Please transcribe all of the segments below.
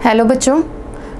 Hello बच्चों,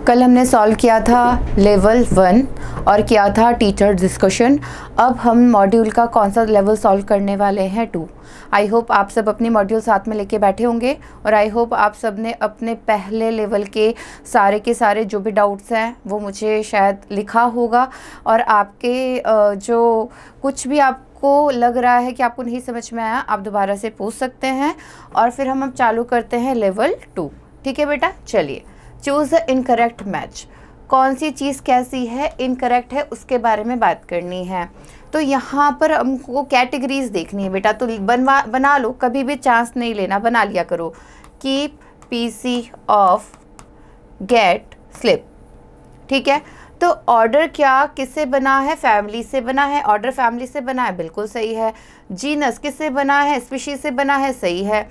कल हमने सॉल्व किया था लेवल 1 और किया था टीचर डिस्कशन। अब हम मॉड्यूल का कौन सा लेवल सॉल्व करने वाले हैं 2। आई होप आप सब अपनी मॉड्यूल साथ में लेके बैठे होंगे और आई होप आप सब ने अपने पहले लेवल के सारे जो भी डाउट्स हैं वो मुझे शायद लिखा होगा और आपके जो कुछ भी आपको लग रहा है कि आपको नहीं समझ में आया आप दोबारा से पूछ सकते हैं और फिर हम अब चालू करते हैं लेवल 2। ठीक है बेटा, चलिए चूज़ द इनकरेक्ट मैच। कौन सी चीज़ कैसी है, इनकरेक्ट है, उसके बारे में बात करनी है। तो यहाँ पर हमको कैटेगरीज देखनी है बेटा, तो बना लो, कभी भी चांस नहीं लेना, बना लिया करो। Keep PC of gate slip. ठीक है, तो ऑर्डर क्या किससे बना है, फैमिली से बना है। ऑर्डर फैमिली से बना है, बिल्कुल सही है। जीनस किससे बना है, स्पीशीज से बना है, सही है।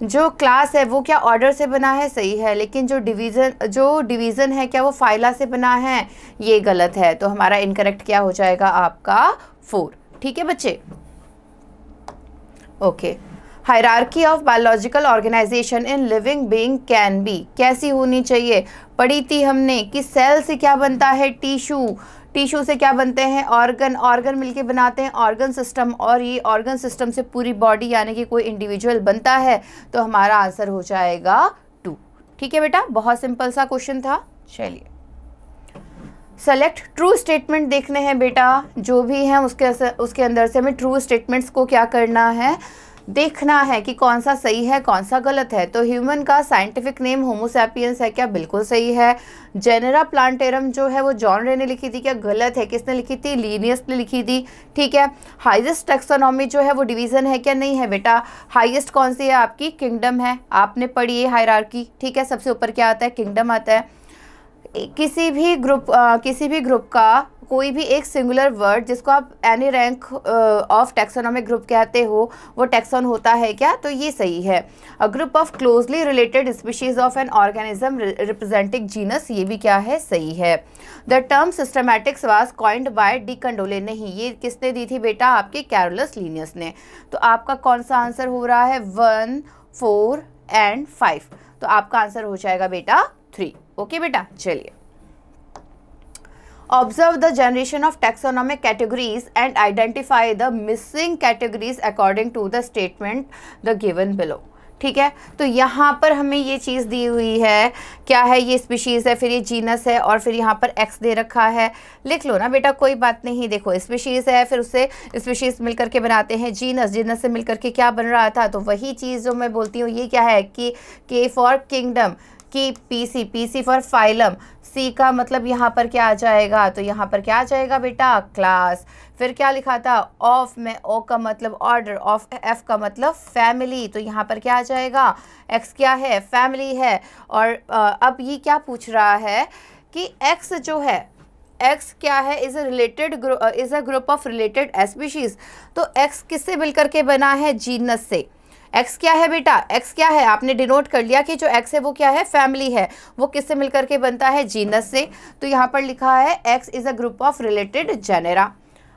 जो क्लास है वो क्या ऑर्डर से बना है, सही है। लेकिन जो डिवीज़न है क्या वो फाइला से बना है, ये गलत है। तो हमारा इनकरेक्ट क्या हो जाएगा आपका 4। ठीक है बच्चे, okay. Hierarchy of biological organisation in living being can be, कैसी होनी चाहिए, पढ़ी थी हमने कि सेल से क्या बनता है, टिश्यू से क्या बनते हैं, ऑर्गन मिलके बनाते हैं ऑर्गन सिस्टम, और ये ऑर्गन सिस्टम से पूरी बॉडी यानी कि कोई इंडिविजुअल बनता है। तो हमारा आंसर हो जाएगा 2। ठीक है बेटा, बहुत सिंपल सा क्वेश्चन था। चलिए सेलेक्ट ट्रू स्टेटमेंट देखने हैं बेटा, जो भी हैं उसके अंदर से हमें ट्रू स्टेटमेंट्स को क्या करना है, देखना है कि कौन सा सही है कौन सा गलत है। तो ह्यूमन का साइंटिफिक नेम होमो सैपियंस है क्या, बिल्कुल सही है। जेनेरा प्लांटेरम जो है वो जॉन रे ने लिखी थी क्या, गलत है। किसने लिखी थी, लिनियस ने लिखी थी। ठीक है, हाईएस्ट टैक्सोनॉमी जो है वो डिवीजन है क्या, नहीं है बेटा। हाईएस्ट कौन सी है आपकी, किंगडम है, आपने पढ़ी है हायरार्की। ठीक है, सबसे ऊपर क्या आता है, किंगडम आता है। किसी भी ग्रुप का कोई भी एक सिंगुलर वर्ड जिसको आप any rank of taxonomic group कहते हो वो टैक्सॉन होता है क्या, तो ये सही है। A group of closely related species of an organism representing genus, ये भी क्या है, सही है। The term systematics was coined by de Candolle, नहीं, ये किसने दी थी बेटा, आपके कैरोलस लीनियस ने। तो आपका कौन सा आंसर हो रहा है, 1, 4 एंड 5। तो आपका आंसर हो जाएगा बेटा 3। ओके बेटा, चलिए। Observe the generation of taxonomic categories and identify the missing categories according to the statement the given below। ठीक है, तो यहाँ पर हमें ये चीज़ दी हुई है, क्या है, ये स्पीशीज़ है, फिर ये जीनस है और फिर यहाँ पर एक्स दे रखा है। लिख लो ना बेटा, कोई बात नहीं। देखो स्पीशीज़ है, फिर उससे स्पीशीज़ मिलकर के बनाते हैं जीनस से मिलकर के क्या बन रहा था, तो वही चीज़ जो मैं बोलती हूँ ये क्या है कि के फॉर किंगडम, की पीसी फॉर फाइलम, सी का मतलब यहाँ पर क्या आ जाएगा, तो यहाँ पर क्या आ जाएगा बेटा, क्लास। फिर क्या लिखा था, ऑफ में ओ का मतलब ऑर्डर, ऑफ एफ का मतलब फैमिली, तो यहाँ पर क्या आ जाएगा, एक्स क्या है, फैमिली है। और अब ये क्या पूछ रहा है कि एक्स जो है, एक्स क्या है, is a group of related species. तो एक्स किससे मिलकर के बना है, जीनस से। एक्स क्या है बेटा, एक्स क्या है, आपने डिनोट कर लिया कि जो एक्स है वो क्या है, फैमिली है। वो किससे मिलकर के बनता है, जीनस से। तो यहाँ पर लिखा है X is a group of related genera.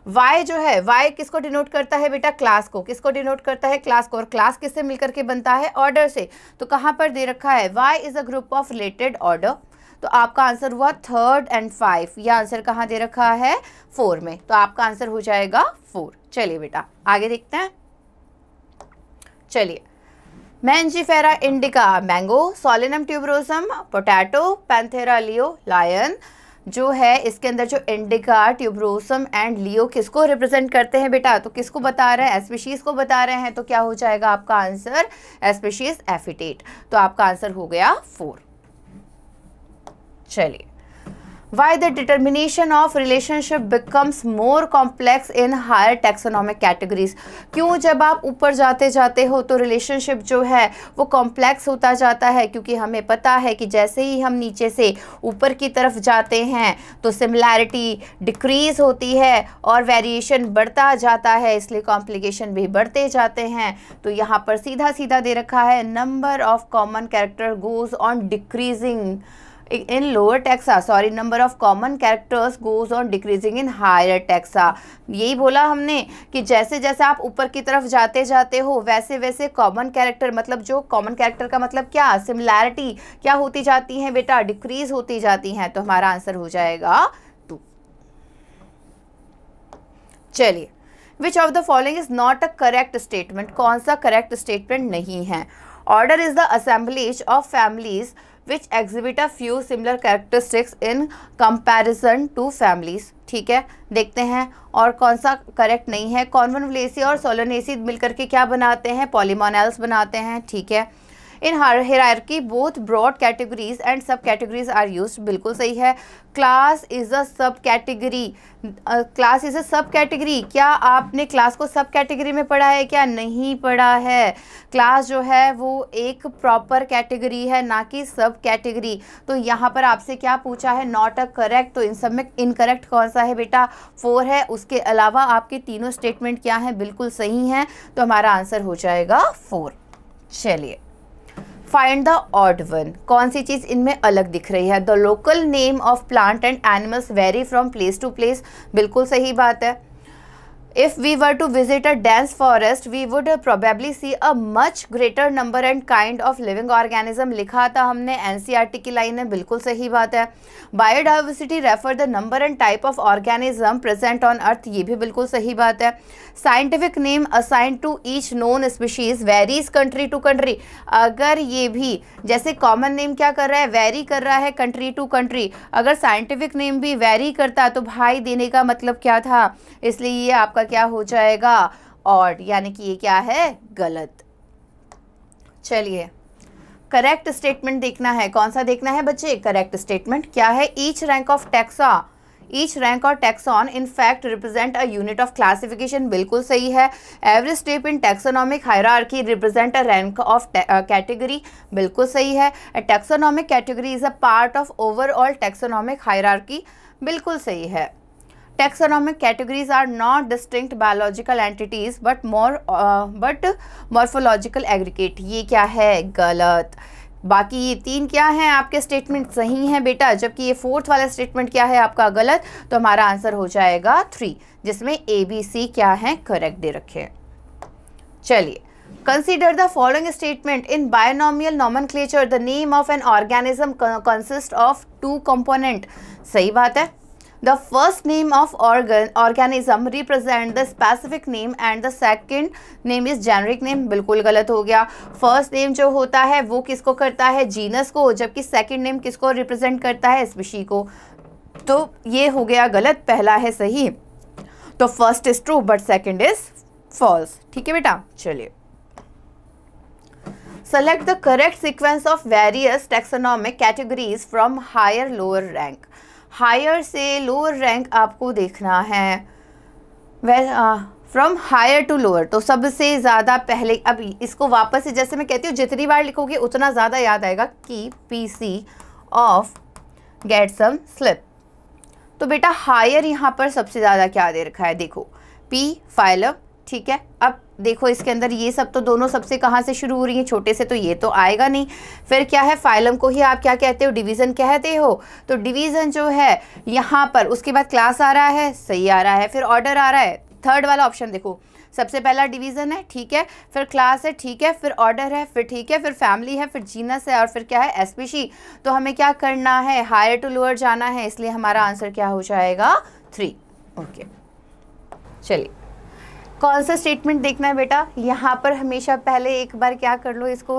Y जो है, वाई किसको डिनोट करता है बेटा, क्लास को। किसको डिनोट करता है, क्लास को। और क्लास किससे मिलकर के बनता है, ऑर्डर से। तो कहाँ पर दे रखा है, Y is a group of related order. तो आपका आंसर हुआ 3 और 5। यह आंसर कहाँ दे रखा है, 4 में। तो आपका आंसर हो जाएगा 4। चलिए बेटा आगे देखते हैं। चलिए, Mangifera indica mango, Solanum tuberosum potato, Panthera leo lion जो है, इसके अंदर जो इंडिका, ट्यूबरोसम एंड लियो किसको रिप्रेजेंट करते हैं बेटा, तो किसको बता रहे हैं, स्पीशीज को बता रहे हैं। तो क्या हो जाएगा आपका आंसर, स्पीशीज एफिटेट। तो आपका आंसर हो गया 4। चलिए, Why the determination of relationship becomes more complex in higher taxonomic categories? क्यों जब आप ऊपर जाते जाते हो तो रिलेशनशिप जो है वो कॉम्प्लेक्स होता जाता है, क्योंकि हमें पता है कि जैसे ही हम नीचे से ऊपर की तरफ जाते हैं तो सिमिलैरिटी डिक्रीज होती है और वेरिएशन बढ़ता जाता है, इसलिए कॉम्प्लिकेशन भी बढ़ते जाते हैं। तो यहाँ पर सीधा सीधा दे रखा है, number of common character goes on decreasing in lower taxa, sorry, number of common characters goes on decreasing in higher taxa. यही बोला हमने कि जैसे जैसे आप ऊपर की तरफ जाते जाते हो वैसे वैसे कॉमन कैरेक्टर, मतलब जो कॉमन कैरेक्टर का मतलब क्या, सिमिलैरिटी क्या होती जाती है बेटा, डिक्रीज होती जाती हैं। तो हमारा आंसर हो जाएगा 2। चलिए, which of the following is not a correct statement, कौन सा करेक्ट स्टेटमेंट नहीं है। Order is the assemblies of families which exhibit a few similar characteristics in comparison to families। ठीक है, देखते हैं और कौन सा करेक्ट नहीं है। कॉन्वोल्यूसी और सोलोनेसी मिलकर के क्या बनाते हैं, पॉलीमोनल्स बनाते हैं। ठीक है, in hierarchy both broad categories and subcategories are used, बिल्कुल सही है। क्लास इज अ सब कैटेगरी, क्लास इज अ सब कैटेगरी, क्या आपने क्लास को सब कैटेगरी में पढ़ा है क्या, नहीं पढ़ा है। क्लास जो है वो एक प्रॉपर कैटेगरी है, ना कि सब कैटेगरी। तो यहाँ पर आपसे क्या पूछा है, नॉट अ करेक्ट, तो इन सब में इनकरेक्ट कौन सा है बेटा, 4 है। उसके अलावा आपके तीनों स्टेटमेंट क्या हैं, बिल्कुल सही हैं, तो हमारा आंसर हो जाएगा 4। चलिए, फाइंड द ऑड वन, कौन सी चीज़ इनमें अलग दिख रही है। The local name of plant and animals vary from place to place, बिल्कुल सही बात है। If we were to visit a dense forest, we would probably see a much greater number and kind of living organism, लिखा था हमने, NCERT की line है, बिल्कुल सही बात है। Biodiversity refer the number and type of organism present on earth, ये भी बिल्कुल सही बात है। Scientific name assigned to each known species varies country to country, अगर ये भी जैसे कॉमन नेम क्या कर रहा है, वेरी कर रहा है कंट्री टू कंट्री, अगर साइंटिफिक नेम भी वेरी करता तो भाई देने का मतलब क्या था, इसलिए ये आपका क्या हो जाएगा, ऑड, यानी कि ये क्या है, गलत। चलिए, करेक्ट स्टेटमेंट देखना है, कौन सा देखना है बच्चे, करेक्ट स्टेटमेंट क्या है। Each rank of taxa, each rank और taxon in fact represent a unit of classification, बिल्कुल सही है। Every step in taxonomic hierarchy represent a rank of category, बिल्कुल सही है। A taxonomic category is a part of overall taxonomic hierarchy, बिल्कुल सही है। Taxonomic categories are not distinct biological entities but morphological aggregate, ये क्या है, गलत। बाकी ये 3 क्या हैं आपके स्टेटमेंट सही हैं बेटा, जबकि ये 4th वाला स्टेटमेंट क्या है आपका गलत। तो हमारा आंसर हो जाएगा 3, जिसमें ABC क्या है, करेक्ट दे रखे। चलिए, Consider the following statement in binomial nomenclature the name of an organism consists of 2 component, सही बात है। The first name of organism represent the specific name and the second name is generic name, बिल्कुल गलत हो गया। First name जो होता है वो किसको करता है, जीनस को, जबकि सेकंड नेम किसको रिप्रेजेंट करता है, स्पीशी को। तो ये हो गया गलत, पहला है सही। तो first is true but second is false, ठीक है बेटा। चलिए, select the correct sequence of various taxonomic categories from higher lower rank। Higher से लोअर रैंक आपको देखना है, फ्रॉम हायर टू लोअर, तो सबसे ज़्यादा पहले, अब इसको वापस से जैसे मैं कहती हूँ जितनी बार लिखोगे उतना ज़्यादा याद आएगा कि PC of get some slip. तो बेटा हायर यहाँ पर सबसे ज़्यादा क्या दे रखा है, देखो P फाइलम, ठीक है। अब देखो इसके अंदर ये सब तो दोनों सबसे कहाँ से शुरू हो रही है, छोटे से, तो ये तो आएगा नहीं। फिर क्या है, फाइलम को ही आप क्या कहते हो, डिवीज़न कहते हो। तो डिवीज़न जो है यहाँ पर, उसके बाद क्लास आ रहा है, सही आ रहा है, फिर ऑर्डर आ रहा है। थर्ड वाला ऑप्शन देखो, सबसे पहला डिवीज़न है, ठीक है, फिर क्लास है, ठीक है, फिर ऑर्डर है, फिर ठीक है, फिर फैमिली है, फिर जीनस है, और फिर क्या है, स्पीशी। तो हमें क्या करना है, हायर टू लोअर जाना है, इसलिए हमारा आंसर क्या हो जाएगा, 3। ओके, चलिए, कौन सा स्टेटमेंट देखना है बेटा, यहाँ पर हमेशा पहले एक बार क्या कर लो, इसको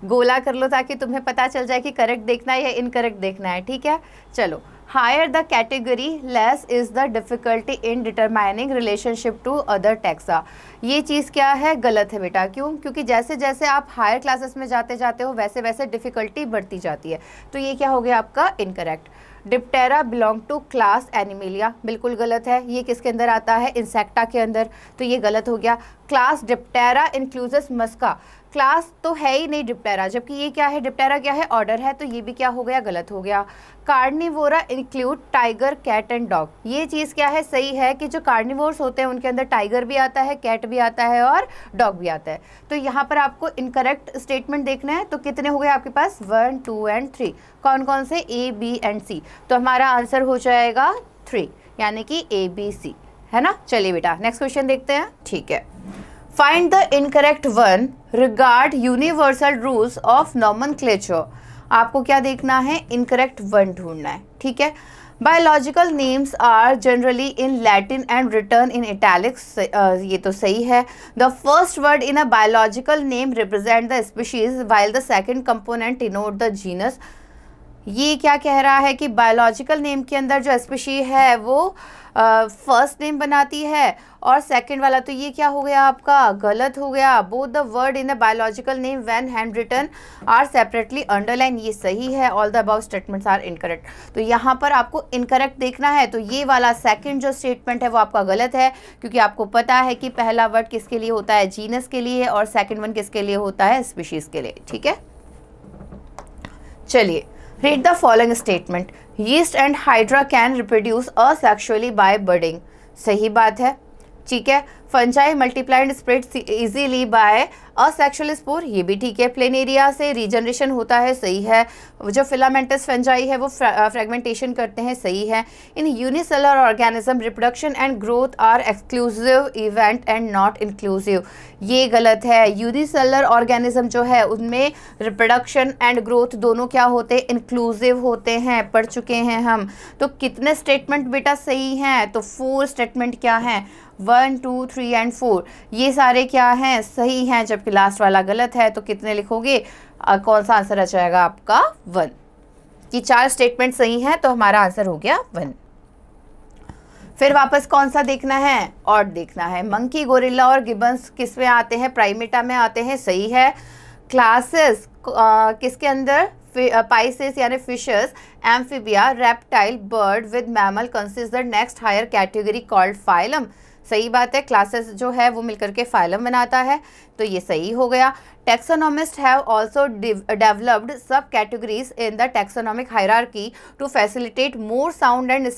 गोला कर लो ताकि तुम्हें पता चल जाए कि करेक्ट देखना है या इनकरेक्ट देखना है, ठीक है। चलो, higher the category less is the difficulty in determining relationship to other taxa. ये चीज़ क्या है, गलत है बेटा। क्यों? क्योंकि जैसे जैसे आप हायर क्लासेस में जाते जाते हो वैसे वैसे डिफ़िकल्टी बढ़ती जाती है। तो ये क्या हो गया आपका, incorrect. Diptera belong to class Animalia, बिल्कुल गलत है। ये किसके अंदर आता है, इंसेक्टा के अंदर, तो ये गलत हो गया। क्लास डिप्टेरा इंक्लूजस मस्का, क्लास तो है ही नहीं डिप्टेरा, जबकि ये क्या है, डिप्टेरा क्या है, ऑर्डर है, तो ये भी क्या हो गया, गलत हो गया। Carnivora include tiger, cat and dog, ये चीज़ क्या है, सही है कि जो कार्निवोर्स होते हैं उनके अंदर टाइगर भी आता है, कैट भी आता है और डॉग भी आता है। तो यहाँ पर आपको इनकरेक्ट स्टेटमेंट देखना है। तो कितने हो गए आपके पास, 1, 2 एंड 3। कौन कौन से, A, B एंड C। तो हमारा आंसर हो जाएगा 3, यानी कि A, B, C, है ना। चलिए बेटा नेक्स्ट क्वेश्चन देखते हैं। ठीक है, find the incorrect one regard universal rules of nomenclature. आपको क्या देखना है, इनकरेक्ट वन ढूंढना है। ठीक है, biological names are generally in Latin and written in italics, ये तो सही है। The first word in a biological name represent the species while the second component denote the genus. ये क्या कह रहा है कि बायोलॉजिकल नेम के अंदर जो स्पीशी है वो फर्स्ट नेम बनाती है, और सेकंड वाला, तो ये क्या हो गया आपका, गलत हो गया। Both the word in a biological name when hand written are separately underline, ये सही है। All the above statements are incorrect. तो यहाँ पर आपको इनकरेक्ट देखना है, तो ये वाला सेकंड जो स्टेटमेंट है वो आपका गलत है, क्योंकि आपको पता है कि पहला वर्ड किसके लिए होता है, जीनस के लिए, और सेकंड वन किसके लिए होता है, स्पीशीज के लिए। ठीक है, चलिए read the following statement, yeast and hydra can reproduce asexually by budding। सही बात है। ठीक है, fungi multiply and spread easily bye asexual spore, ये भी ठीक है। प्लेनेरिया से रीजनरेशन होता है, सही है। जो फिलामेंटस फंजाई है वो फ्रेगमेंटेशन करते हैं, सही है। In unicellular organism reproduction and growth are exclusive event and not inclusive, ये गलत है। यूनिसेलर ऑर्गेनिज्म जो है उनमें रिप्रोडक्शन एंड ग्रोथ दोनों क्या होते हैं, इंक्लूसिव होते हैं, पढ़ चुके हैं हम। तो कितने स्टेटमेंट बेटा सही हैं, तो 4 स्टेटमेंट क्या हैं, 1, 2, 3 एंड 4, ये सारे क्या हैं, सही हैं, जबकि लास्ट वाला गलत है। तो कितने लिखोगे, कौन सा आंसर आ जाएगा आपका, 1। ये 4 स्टेटमेंट सही हैं, तो हमारा आंसर हो गया 1। फिर वापस कौन सा देखना है, और देखना है। मंकी, गोरिल्ला और गिबन्स किस में आते हैं, प्राइमेटा में आते हैं, सही है। क्लासेस किसके अंदर, पाइसेस यानी fishes, Amphibia, reptile, bird with mammal consist the next higher category called phylum, सही बात है। क्लासेस जो है वो मिलकर के फाइलम बनाता है, तो ये सही हो गया। Taxonomist have also developed subcategories in the taxonomic hierarchy to facilitate more sound and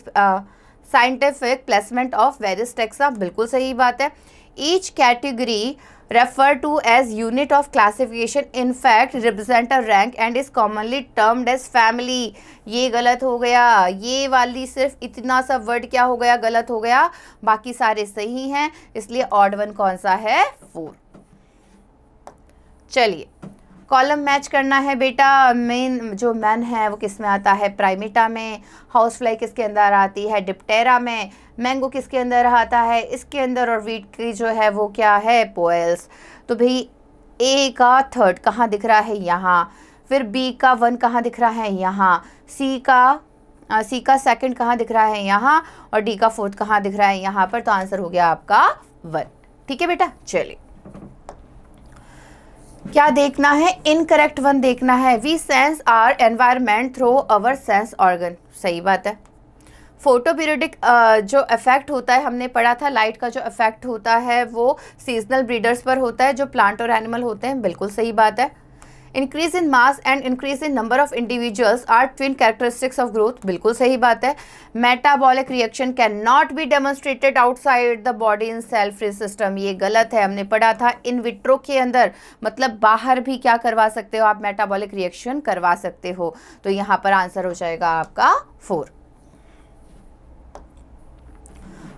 scientific placement of various taxa, बिल्कुल सही बात है। Each category referred to as unit of classification in fact represent a rank and is commonly termed as family, ये गलत हो गया। ये वाली सिर्फ इतना सा वर्ड क्या हो गया, गलत हो गया, बाकी सारे सही हैं, इसलिए ऑड वन कौन सा है, 4। चलिए कॉलम मैच करना है बेटा। मेन जो मैन है वो किस में आता है, प्राइमेटा में। हाउस फ्लाई किसके अंदर आती है, डिप्टेरा में। मैंगो किसके अंदर आता है, इसके अंदर। और वीट की जो है वो क्या है, पोएल्स। तो भाई ए का थर्ड कहाँ दिख रहा है, यहाँ। फिर बी का 1 कहाँ दिख रहा है, यहाँ। सी का सेकंड कहाँ दिख रहा है, यहाँ। और डी का 4th कहाँ दिख रहा है, यहाँ पर। तो आंसर हो गया आपका 1। ठीक है बेटा, चलिए क्या देखना है, इनकरेक्ट 1 देखना है। We sense our environment through our sense organ, सही बात है। फोटो पीरियडिक जो इफेक्ट होता है, हमने पढ़ा था लाइट का जो इफेक्ट होता है वो सीजनल ब्रीडर्स पर होता है, जो प्लांट और एनिमल होते हैं, बिल्कुल सही बात है। Increase in mass and increase in number of individuals are twin characteristics of growth, बिल्कुल सही बात है। Metabolic reaction can not be demonstrated outside the body in cell free system, ये गलत है। हमने पढ़ा था इन विट्रो के अंदर, मतलब बाहर भी क्या करवा सकते हो आप, मेटाबॉलिक रिएक्शन करवा सकते हो। तो यहाँ पर आंसर हो जाएगा आपका 4।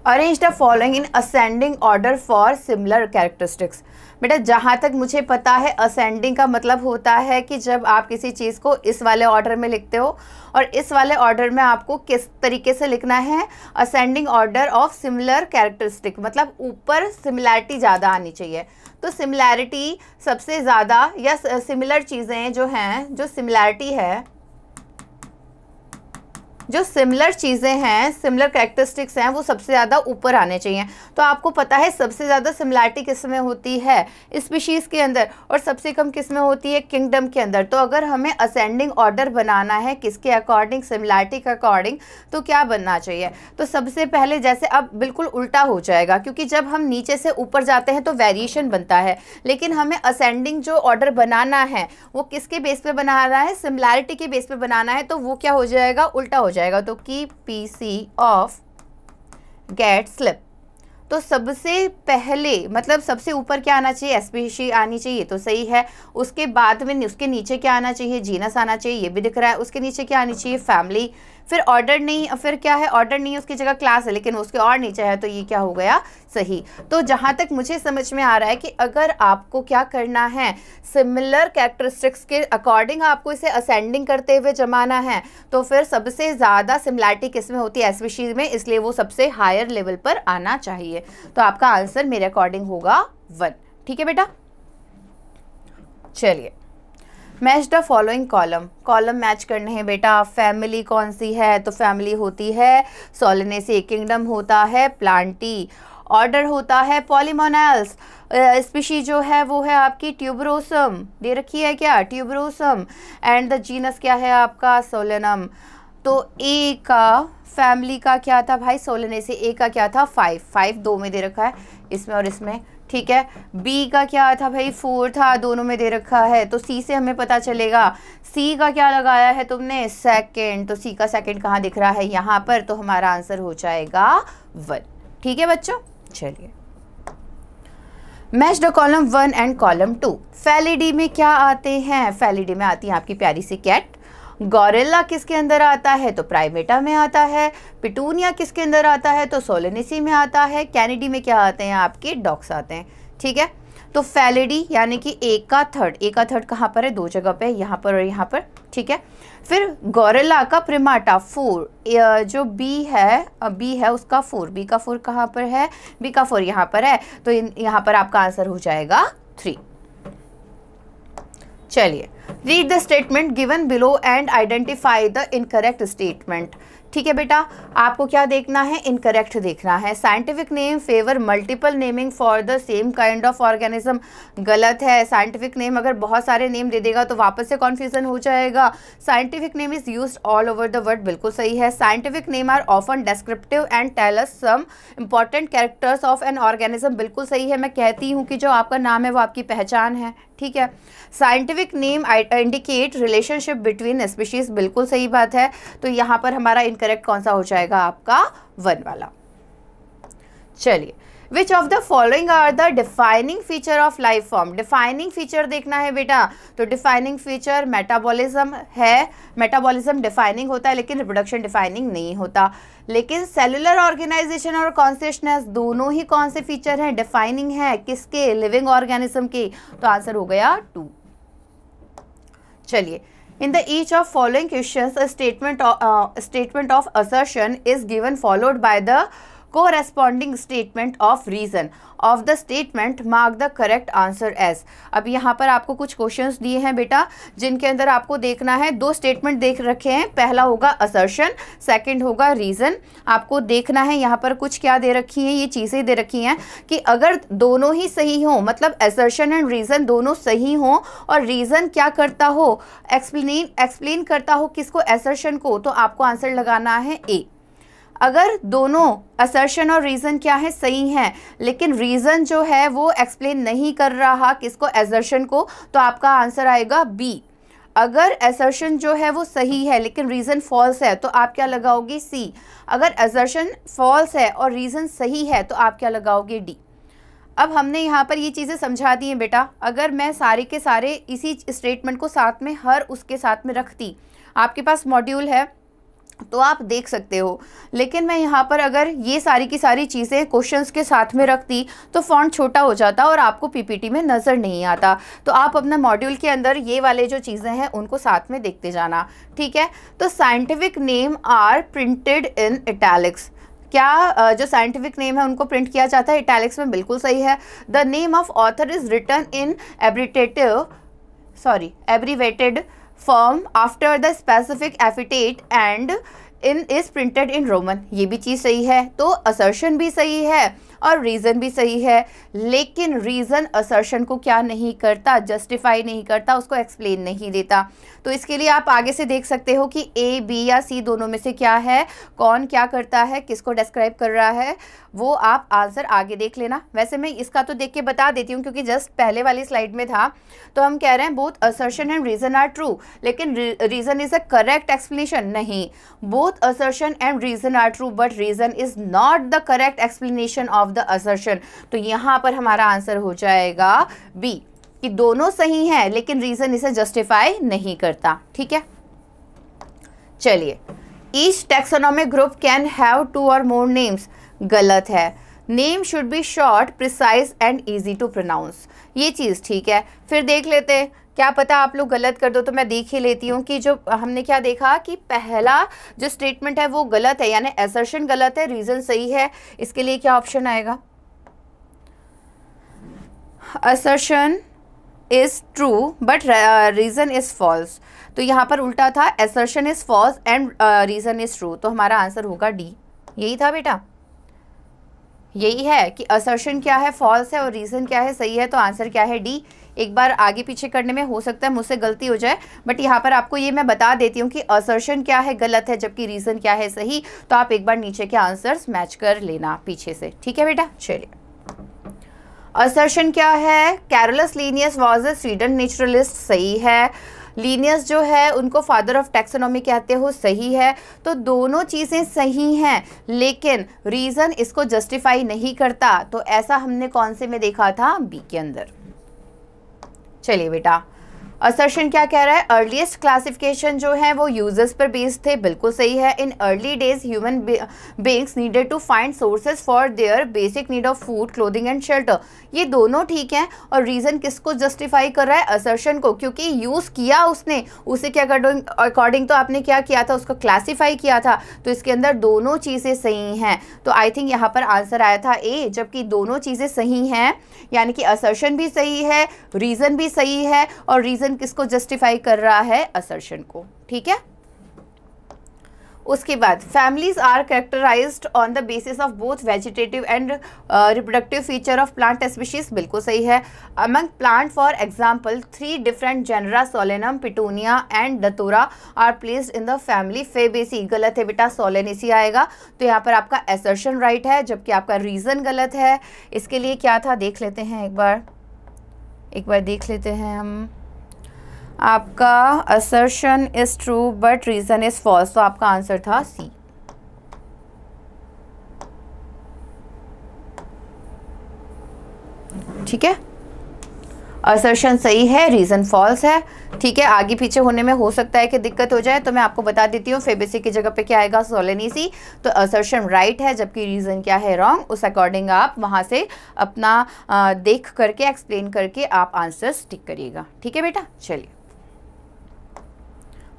Arrange the following in ascending order for similar characteristics. बेटा जहाँ तक मुझे पता है असेंडिंग का मतलब होता है कि जब आप किसी चीज़ को इस वाले ऑर्डर में लिखते हो, और इस वाले ऑर्डर में आपको किस तरीके से लिखना है, ascending order of similar characteristic, मतलब ऊपर सिमिलैरिटी ज़्यादा आनी चाहिए। तो सिमिलैरिटी सबसे ज़्यादा, या सिमिलर चीज़ें जो हैं, जो सिमिलैरिटी है, जो सिमिलर चीज़ें हैं, सिमिलर कैरेक्टरिस्टिक्स हैं, वो सबसे ज़्यादा ऊपर आने चाहिए। तो आपको पता है सबसे ज़्यादा सिमिलैरिटी किस में होती है, स्पीशीज़ के अंदर, और सबसे कम किस में होती है, किंगडम के अंदर। तो अगर हमें असेंडिंग ऑर्डर बनाना है किसके अकॉर्डिंग, सिमिलैरिटी के अकॉर्डिंग, तो क्या बनना चाहिए, तो सबसे पहले जैसे अब बिल्कुल उल्टा हो जाएगा, क्योंकि जब हम नीचे से ऊपर जाते हैं तो वेरिएशन बनता है, लेकिन हमें असेंडिंग जो ऑर्डर बनाना है वो किसके बेस पे बनाना है, सिमिलैरिटी के बेस पे बनाना है। तो वो क्या हो जाएगा, उल्टा हो जाएगा। तो keep PC of gate slip, तो सबसे पहले मतलब सबसे ऊपर क्या आना चाहिए, स्पीशी आनी चाहिए, तो सही है। उसके बाद में उसके नीचे क्या आना चाहिए, जीनस आना चाहिए, ये भी दिख रहा है। उसके नीचे क्या आनी चाहिए, फैमिली। फिर ऑर्डर नहीं, फिर क्या है, ऑर्डर नहीं, उसकी जगह क्लास है, लेकिन उसके और नीचे है, तो ये क्या हो गया, सही। तो जहाँ तक मुझे समझ में आ रहा है कि अगर आपको क्या करना है, सिमिलर कैरेक्टरिस्टिक्स के अकॉर्डिंग आपको इसे असेंडिंग करते हुए जमाना है, तो फिर सबसे ज़्यादा सिमिलैरिटी किस में होती है, स्पीशीज में, इसलिए वो सबसे हायर लेवल पर आना चाहिए। तो आपका आंसर मेरे अकॉर्डिंग होगा 1। ठीक है बेटा, चलिए match the following column, column match करने हैं बेटा। फैमिली कौन सी है, तो फैमिली होती है सोलेनेसी, किंगडम होता है प्लांटी, ऑर्डर होता है पॉलीमोनाल्स, स्पीशी जो है वो है आपकी ट्यूबरोसम, दे रखी है क्या, ट्यूबरोसम, एंड द जीनस क्या है आपका, सोलेनम। तो ए का फैमिली का क्या था भाई, सोलेनेसी, ए का क्या था 5 दो में दे रखा है, इसमें और इसमें, ठीक है। बी का क्या था भाई, 4 था, दोनों में दे रखा है। तो सी से हमें पता चलेगा, सी का क्या लगाया है तुमने, सेकंड, तो सी का सेकंड कहाँ दिख रहा है, यहाँ पर, तो हमारा आंसर हो जाएगा 1। ठीक है बच्चों, चलिए match the column 1 and column 2। फैलिडी में क्या आते हैं, फैलिडी में आती है आपकी प्यारी सी कैट। गॉरिल्ला किसके अंदर आता है, तो प्राइमेटा में आता है। पिटूनिया किसके अंदर आता है, तो सोलेनेसी में आता है। कैनिडी में क्या आते हैं आपके, डॉक्स आते हैं। ठीक है, तो फैलिडी यानी कि एक का थर्ड कहाँ पर है, 2 जगह पे, यहाँ पर और यहाँ पर। ठीक है, फिर गॉरिल्ला का प्रिमाटा 4, जो बी है उसका 4, बी का 4 कहाँ पर है, बी का 4 यहाँ पर है, तो यहाँ पर आपका आंसर हो जाएगा 3। चलिए, read the statement given below and identify the incorrect statement. ठीक है बेटा, आपको क्या देखना है, इनकरेक्ट देखना है। Scientific name favour multiple naming for the same kind of organism, गलत है। साइंटिफिक नेम अगर बहुत सारे नेम दे देगा तो वापस से कॉन्फ्यूजन हो जाएगा। Scientific name is used all over the world, बिल्कुल सही है। Scientific name are often descriptive and tell us some important characters of an organism, बिल्कुल सही है। मैं कहती हूँ कि जो आपका नाम है वो आपकी पहचान है। ठीक है, scientific name indicate relationship between species, बिल्कुल सही बात है। तो यहाँ पर हमारा इनकरेक्ट कौन सा हो जाएगा, आपका 1 वाला। चलिए, which of the following are the defining feature of life form, defining feature देखना है बेटा। तो डिफाइनिंग फीचर मेटाबॉलिज्म है, मेटाबॉलिज्म डिफाइनिंग होता है, लेकिन रिप्रोडक्शन डिफाइनिंग नहीं होता। लेकिन सेलुलर ऑर्गेनाइजेशन और कॉन्सियसनेस दोनों ही कौन से फीचर हैं, डिफाइनिंग है, किसके, लिविंग ऑर्गेनिज्म के। तो आंसर हो गया 2। चलिए, in the each of following questions a statement of assertion is given followed by the corresponding statement of reason of the statement mark the correct answer as। अब यहाँ पर आपको कुछ क्वेश्चंस दिए हैं बेटा, जिनके अंदर आपको देखना है, 2 स्टेटमेंट देख रखे हैं। पहला होगा असर्शन, सेकंड होगा रीज़न। आपको देखना है यहाँ पर कुछ क्या दे रखी हैं, ये चीज़ें दे रखी हैं कि अगर दोनों ही सही हों, मतलब असर्शन एंड रीज़न दोनों सही हों, और रीज़न क्या करता हो, एक्सप्लेन करता हो किसको, असर्शन को, तो आपको आंसर लगाना है ए। अगर दोनों असर्शन और रीज़न क्या है, सही हैं, लेकिन रीज़न जो है वो एक्सप्लेन नहीं कर रहा किसको, असर्शन को, तो आपका आंसर आएगा बी। अगर असर्शन जो है वो सही है लेकिन रीज़न फॉल्स है, तो आप क्या लगाओगे, सी। अगर असर्शन फॉल्स है और रीज़न सही है, तो आप क्या लगाओगे, डी। अब हमने यहाँ पर ये चीज़ें समझा दी हैं बेटा। अगर मैं सारे के सारे इसी स्टेटमेंट को साथ में हर उसके साथ में रखती, आपके पास मॉड्यूल है तो आप देख सकते हो, लेकिन मैं यहाँ पर अगर ये सारी की सारी चीज़ें क्वेश्चंस के साथ में रखती तो फॉन्ट छोटा हो जाता और आपको पीपीटी में नज़र नहीं आता। तो आप अपना मॉड्यूल के अंदर ये वाले जो चीज़ें हैं उनको साथ में देखते जाना। ठीक है, तो scientific name are printed in italics, क्या जो साइंटिफिक नेम है उनको प्रिंट किया जाता है इटैलिक्स में, बिल्कुल सही है। The name of author is written in abbreviated form after the specific epithet and is printed in Roman, ये भी चीज़ सही है। तो असर्शन भी सही है और रीज़न भी सही है, लेकिन रीज़न असर्शन को क्या नहीं करता, जस्टिफाई नहीं करता, उसको एक्सप्लेन नहीं देता। तो इसके लिए आप आगे से देख सकते हो कि ए, बी या सी दोनों में से क्या है, कौन क्या करता है, किसको डिस्क्राइब कर रहा है, वो आप आंसर आगे देख लेना। वैसे मैं इसका तो देख के बता देती हूँ क्योंकि जस्ट पहले वाली स्लाइड में था। तो हम कह रहे हैं both assertion and reason are true, लेकिन reason is a correct explanation, नहीं। Both assertion and reason are true but reason is not the correct explanation of of the assertion. तो यहाँ पर हमारा आंसर हो जाएगा बी, कि दोनों सही हैं लेकिन रीजन इसे जस्टिफाई नहीं करता। ठीक है, चलिए, each taxonomic group can have 2 और मोर नेम्स, गलत है। Name should be short, precise and easy to pronounce, ये चीज़ ठीक है। फिर देख लेते हैं, क्या पता आप लोग गलत कर दो, तो मैं देख ही लेती हूँ कि जो हमने क्या देखा कि पहला जो स्टेटमेंट है वो गलत है, यानी असर्शन गलत है, रीज़न सही है। इसके लिए क्या ऑप्शन आएगा? Assertion is true but reason is false. तो यहाँ पर उल्टा था, assertion is false and reason is true. तो हमारा आंसर होगा डी। यही था बेटा, यही है कि असर्शन क्या है, फॉल्स है, और रीज़न क्या है, सही है। तो आंसर क्या है? डी। एक बार आगे पीछे करने में हो सकता है मुझसे गलती हो जाए, बट यहाँ पर आपको ये मैं बता देती हूँ कि असर्शन क्या है, गलत है, जबकि रीज़न क्या है, सही। तो आप एक बार नीचे के आंसर्स मैच कर लेना पीछे से। ठीक है बेटा, चलिए, असर्शन क्या है? Carolus Linnaeus was a Sweden naturalist, सही है। लीनियस जो है उनको फादर ऑफ टैक्सोनॉमी कहते हो, सही है। तो दोनों चीज़ें सही हैं, लेकिन रीज़न इसको जस्टिफाई नहीं करता। तो ऐसा हमने कौन से में देखा था? बी के अंदर। चलिए बेटा, असर्शन क्या कह रहा है? अर्लीस्ट क्लासिफिकेशन जो है वो यूजर्स पर बेस्ड थे, बिल्कुल सही है। In early days human beings needed to find sources for their basic need of food, clothing and shelter, ये दोनों ठीक हैं। और रीज़न किसको जस्टिफाई कर रहा है? असर्शन को, क्योंकि यूज़ किया उसने, उसे क्या अकॉर्डिंग तो आपने क्या किया था? उसको क्लासीफाई किया था। तो इसके अंदर दोनों चीज़ें सही हैं। तो आई थिंक यहाँ पर आंसर आया था ए, जबकि दोनों चीज़ें सही हैं, यानी कि असर्शन भी सही है, रीज़न भी सही है। और रीज़न किसको जस्टिफाई कर रहा है? असर्शन को। ठीक है, उसके बाद families are characterized on the basis of both vegetative and reproductive feature of plant species, बिल्कुल सही है। Among plant for example 3 different genera Solanum, Petunia and Datura are placed in the family Fabaceae, गलत है बेटा, Solanaceae आएगा। तो यहाँ पर आपका असर्शन राइट है, जबकि आपका रीज़न गलत है। इसके लिए क्या था देख लेते हैं, एक बार देख लेते हैं हम। आपका assertion is true but reason is false, तो आपका आंसर था सी। ठीक है, असर्शन सही है, रीज़न फॉल्स है। ठीक है, आगे पीछे होने में हो सकता है कि दिक्कत हो जाए, तो मैं आपको बता देती हूँ, फेबेसी की जगह पे क्या आएगा? सोलेनेसी। तो असर्शन राइट है, जबकि रीज़न क्या है? रॉन्ग। उस अकॉर्डिंग आप वहाँ से अपना देख करके, एक्सप्लेन करके आप आंसर्स टिक करिएगा। ठीक है बेटा, चलिए,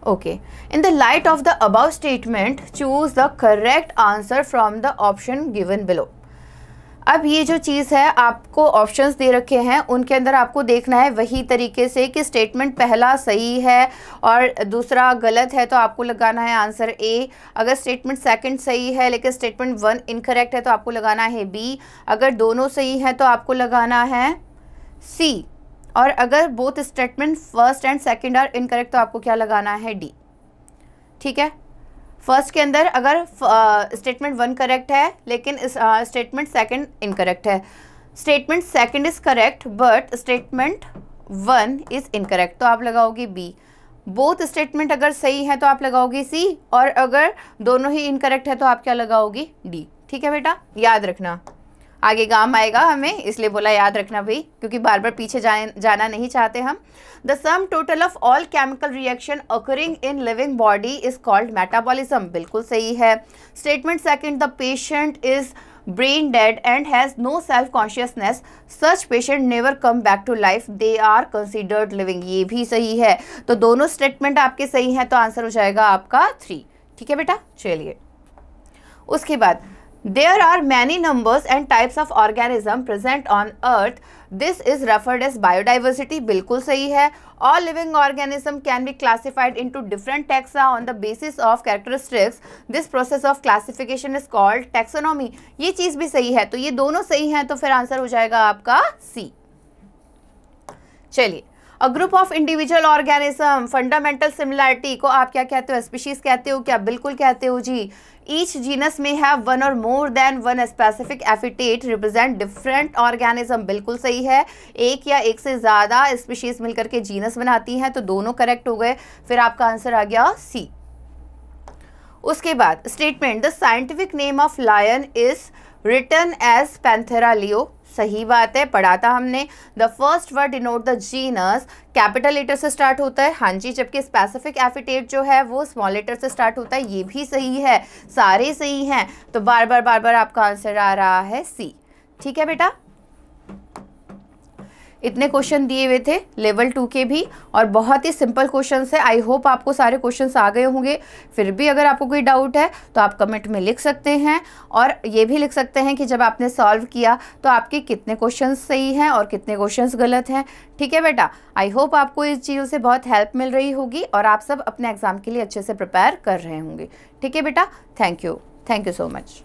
okay. In the light of the above statement choose the correct answer from the option given below. अब ये जो चीज़ है, आपको ऑप्शंस दे रखे हैं, उनके अंदर आपको देखना है वही तरीके से कि स्टेटमेंट पहला सही है और दूसरा गलत है, तो आपको लगाना है आंसर ए। अगर स्टेटमेंट सेकंड सही है लेकिन स्टेटमेंट 1 इनकरेक्ट है, तो आपको लगाना है बी। अगर दोनों सही है तो आपको लगाना है सी। और अगर both statement first and second are incorrect, तो आपको क्या लगाना है? डी। ठीक है, फर्स्ट के अंदर अगर स्टेटमेंट 1 करेक्ट है लेकिन स्टेटमेंट सेकंड इनकरेक्ट है, statement second is correct but statement 1 is incorrect, तो आप लगाओगे बी। बोथ स्टेटमेंट अगर सही है तो आप लगाओगे सी, और अगर दोनों ही इनकरेक्ट है तो आप क्या लगाओगे? डी। ठीक है बेटा, याद रखना, आगे काम आएगा हमें, इसलिए बोला याद रखना भाई, क्योंकि बार बार पीछे जाना नहीं चाहते हम। The sum total of all chemical reaction occurring in living body is called metabolism, बिल्कुल सही है। Statement second, the patient is brain dead and has no self consciousness, such patient never come back to life, they are considered living, ये भी सही है। तो दोनों statement आपके सही हैं, तो आंसर हो जाएगा आपका 3। ठीक है बेटा, चलिए, उसके बाद there are many numbers and types of organism present on earth, this is referred as biodiversity, बिल्कुल सही है। all living organism can be classified into different taxa on the basis of characteristics, this process of classification is called taxonomy, ये चीज़ भी सही है। तो ये दोनों सही हैं, तो फिर आंसर हो जाएगा आपका सी। चलिए, अ group of individual organism, fundamental similarity को आप क्या कहते हो? स्पीशीज कहते हो क्या? बिल्कुल कहते हो जी। ईच जीनस में हैव 1 और more than 1 specific epithet represent different organism, बिल्कुल सही है। एक या एक से ज़्यादा स्पीशीज मिलकर के जीनस बनाती हैं, तो दोनों करेक्ट हो गए। फिर आपका आंसर आ गया सी। उसके बाद statement, the scientific name of lion is written as Panthera leo, सही बात है, पढ़ा था हमने। The first word denote the genus, capital letter से स्टार्ट होता है, हाँ जी, जबकि स्पेसिफिक एपिथेट जो है वो स्मॉल लेटर से स्टार्ट होता है, ये भी सही है, सारे सही हैं। तो बार बार आपका आंसर आ रहा है सी। ठीक है बेटा, इतने क्वेश्चन दिए हुए थे लेवल 2 के भी, और बहुत ही सिंपल क्वेश्चन है। आई होप आपको सारे क्वेश्चंस आ गए होंगे। फिर भी अगर आपको कोई डाउट है तो आप कमेंट में लिख सकते हैं, और ये भी लिख सकते हैं कि जब आपने सॉल्व किया तो आपके कितने क्वेश्चंस सही हैं और कितने क्वेश्चंस गलत हैं। ठीक है बेटा, आई होप आपको इस चीज़ों से बहुत हेल्प मिल रही होगी और आप सब अपने एग्ज़ाम के लिए अच्छे से प्रिपेयर कर रहे होंगे। ठीक है बेटा, थैंक यू सो मच।